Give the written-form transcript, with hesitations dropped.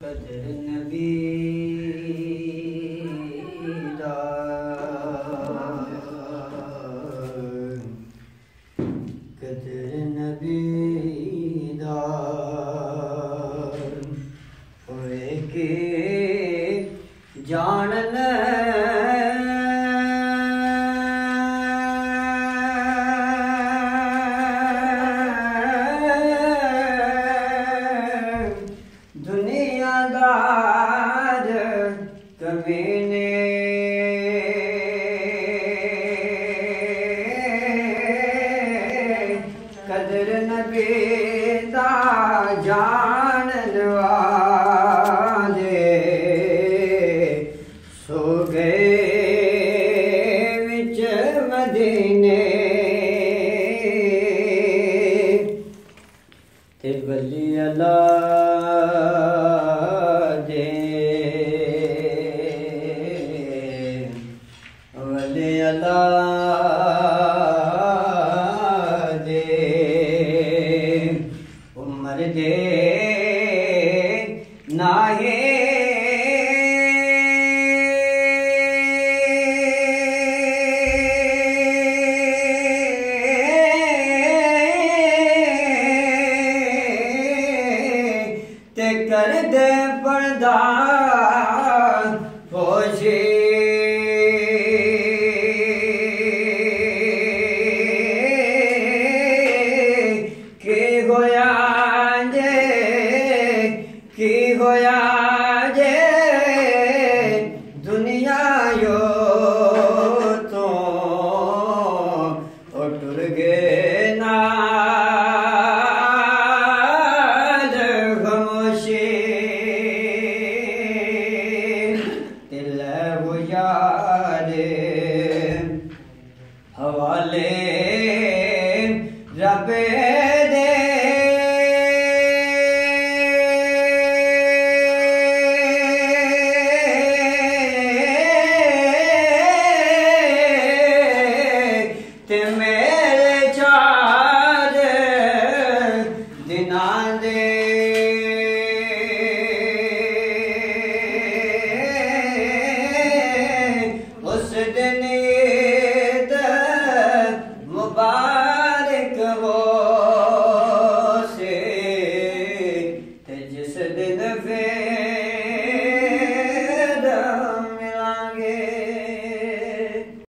कदर नबी दा कदर नबी दा होए के जानन दुनियादार कमीने कदर नबी दा जानन वाले सो गए विच मदीने ते वली अल्लाह दे उमर दे नाहे ते कर दे पर्दा पोशी की होया जे